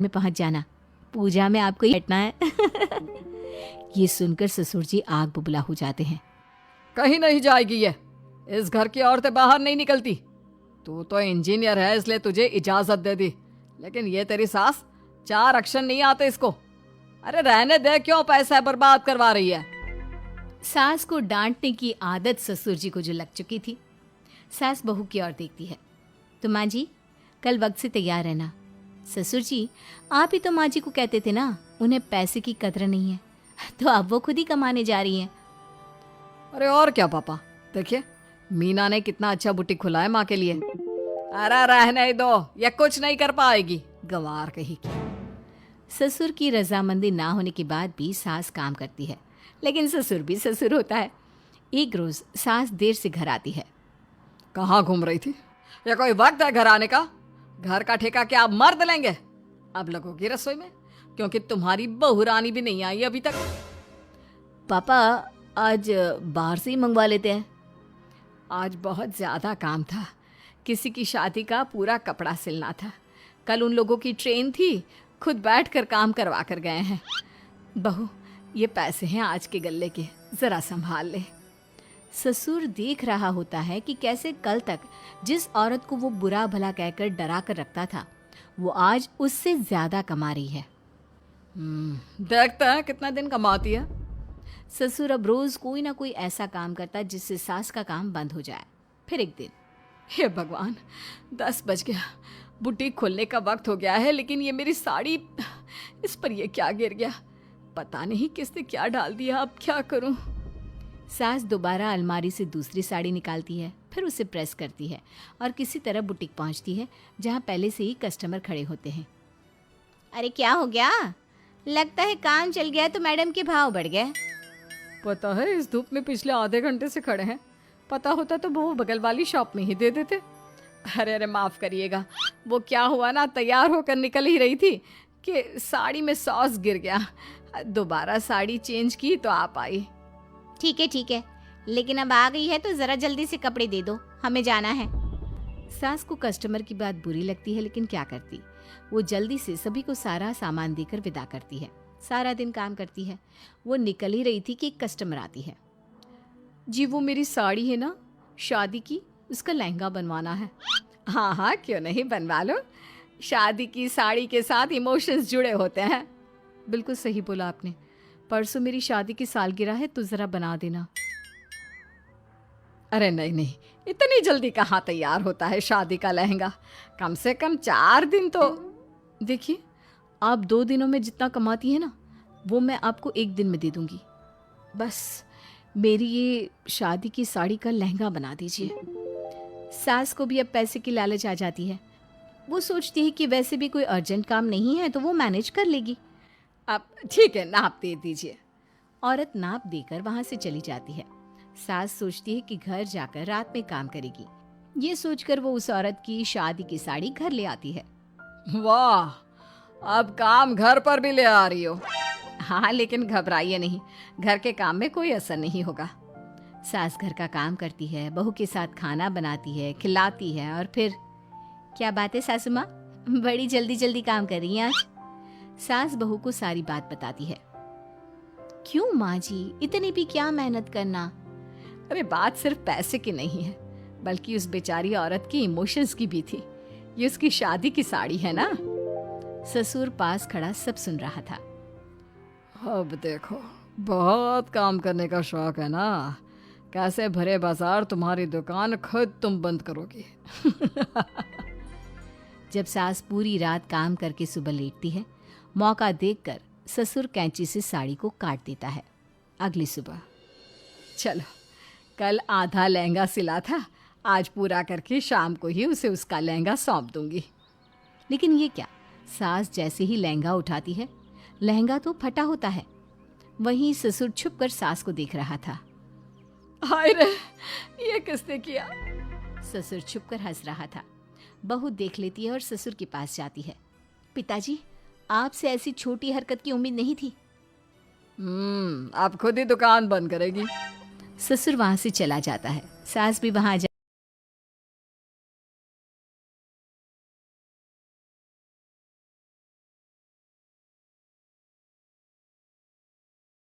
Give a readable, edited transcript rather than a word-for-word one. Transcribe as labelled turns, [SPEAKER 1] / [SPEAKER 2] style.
[SPEAKER 1] में पहुंच जाना, पूजा में आपको ही बैठना है। ये सुनकर ससुर जी आग बुबला हो जाते हैं।
[SPEAKER 2] कहीं नहीं जाएगी ये। इस घर की औरतें बाहर नहीं निकलती। तू तो इंजीनियर है इसलिए तुझे इजाजत दे दी, लेकिन ये तेरी सास 4 अक्षर नहीं आते इसको। अरे रहने दे, क्यों पैसा बर्बाद करवा रही है।
[SPEAKER 1] सास को डांटने की आदत ससुर जी को जो लग चुकी थी। सास बहू की ओर देखती है। तो माँ जी, कल वक्त से तैयार रहना। ससुर जी, आप ही तो माँ जी को कहते थे ना उन्हें पैसे की कदर नहीं है, तो अब वो खुद ही कमाने जा रही हैं।
[SPEAKER 2] अरे और क्या पापा, देखिए मीना ने कितना अच्छा बुटीक खुला है माँ के लिए। अरे रहने दो, ये कुछ नहीं कर पाएगी, गंवार कही की।
[SPEAKER 1] ससुर की रजामंदी ना होने के बाद भी सास काम करती है, लेकिन ससुर भी ससुर होता है। एक रोज सास देर से घर आती है।
[SPEAKER 2] कहाँ घूम रही थी? या कोई वक्त है घर आने का? घर का ठेका क्या आप मर्द लेंगे? अब लगोगी रसोई में, क्योंकि तुम्हारी बहू रानी भी नहीं आई अभी तक।
[SPEAKER 1] पापा, आज बाहर से ही मंगवा लेते हैं।
[SPEAKER 2] आज बहुत ज़्यादा काम था, किसी की शादी का पूरा कपड़ा सिलना था। कल उन लोगों की ट्रेन थी, खुद बैठ कर काम करवा कर गए हैं। बहू, ये पैसे हैं आज के गल्ले के, ज़रा संभाल ले।
[SPEAKER 1] ससुर देख रहा होता है कि कैसे कल तक जिस औरत को वो बुरा भला कहकर डरा कर रखता था, वो आज उससे ज्यादा कमा रही है।
[SPEAKER 2] देखते हैं कितना दिन कमाती है।
[SPEAKER 1] ससुर अब रोज कोई ना कोई ऐसा काम करता जिससे सास का काम बंद हो जाए। फिर एक दिन,
[SPEAKER 2] हे भगवान, 10 बज गया, बुटीक खोलने का वक्त हो गया है, लेकिन ये मेरी साड़ी, इस पर ये क्या गिर गया? पता नहीं किसने क्या डाल दिया, अब क्या करूं?
[SPEAKER 1] सास दोबारा अलमारी से दूसरी साड़ी निकालती है, फिर उसे प्रेस करती है और किसी तरह बुटीक पहुंचती है, जहां पहले से ही कस्टमर खड़े होते हैं। अरे क्या हो गया? लगता है काम चल गया तो मैडम के भाव बढ़ गए।
[SPEAKER 2] पता है, इस धूप में पिछले आधे घंटे से खड़े हैं। पता होता तो वो बगल वाली शॉप में ही दे देते। अरे अरे माफ़ करिएगा, वो क्या हुआ ना, तैयार होकर निकल ही रही थी कि साड़ी में सॉस गिर गया। दोबारा साड़ी चेंज की तो आप आई।
[SPEAKER 1] ठीक है, लेकिन अब आ गई है तो ज़रा जल्दी से कपड़े दे दो, हमें जाना है। सास को कस्टमर की बात बुरी लगती है, लेकिन क्या करती। वो जल्दी से सभी को सारा सामान देकर विदा करती है। सारा दिन काम करती है। वो निकल ही रही थी कि एक कस्टमर आती है।
[SPEAKER 2] जी, वो मेरी साड़ी है ना शादी की, उसका लहंगा बनवाना है। हाँ हाँ, क्यों नहीं, बनवा लो। शादी की साड़ी के साथ इमोशंस जुड़े होते हैं। बिल्कुल सही बोला आपने। परसों मेरी शादी की सालगिरह है, तो ज़रा बना देना। अरे नहीं नहीं, इतनी जल्दी कहाँ तैयार होता है शादी का लहंगा? कम से कम 4 दिन तो। देखिए, आप 2 दिनों में जितना कमाती है ना, वो मैं आपको 1 दिन में दे दूंगी। बस मेरी ये शादी की साड़ी का लहंगा बना दीजिए।
[SPEAKER 1] सास को भी अब पैसे की लालच आ जाती है। वो सोचती है कि वैसे भी कोई अर्जेंट काम नहीं है तो वो मैनेज कर लेगी।
[SPEAKER 2] आप ठीक है, नाप दे दीजिए।
[SPEAKER 1] औरत नाप देकर वहां से चली जाती है। सास सोचती है कि घर जाकर रात में काम करेगी। ये सोचकर वो उस औरत की शादी की साड़ी घर ले आती है।
[SPEAKER 2] वाह, अब काम घर पर भी ले आ रही हो।
[SPEAKER 1] हाँ, लेकिन घबराइए नहीं, घर के काम में कोई असर नहीं होगा। सास घर का काम करती है, बहू के साथ खाना बनाती है, खिलाती है, और फिर क्या बात है सासू माँ, बड़ी जल्दी जल्दी काम कर रही हैं आज। सास बहू को सारी बात बताती है। क्यों माँ जी, इतनी भी क्या मेहनत करना?
[SPEAKER 2] अरे बात सिर्फ पैसे की नहीं है, बल्कि उस बेचारी औरत की इमोशंस की भी थी। ये उसकी शादी की साड़ी है ना।
[SPEAKER 1] ससुर पास खड़ा सब सुन रहा था।
[SPEAKER 2] अब देखो, बहुत काम करने का शौक है ना। कैसे भरे बाजार तुम्हारी दुकान खुद तुम बंद करोगी।
[SPEAKER 1] जब सास पूरी रात काम करके सुबह लेटती है, मौका देखकर ससुर कैंची से साड़ी को काट देता है। अगली सुबह,
[SPEAKER 2] चलो, कल आधा लहंगा सिला था, आज पूरा करके शाम को ही उसे उसका लहंगा सौंप दूंगी।
[SPEAKER 1] लेकिन ये क्या, सास जैसे ही लहंगा उठाती है, लहंगा तो फटा होता है। वहीं ससुर छुपकर सास को देख रहा था।
[SPEAKER 2] हाय रे, ये किसने किया?
[SPEAKER 1] ससुर छुपकर हंस रहा था। बहू देख लेती है और ससुर के पास जाती है। पिताजी, आपसे ऐसी छोटी हरकत की उम्मीद नहीं थी।
[SPEAKER 2] आप खुद ही दुकान बंद करेगी।
[SPEAKER 1] ससुर वहां से चला जाता है। सास भी वहां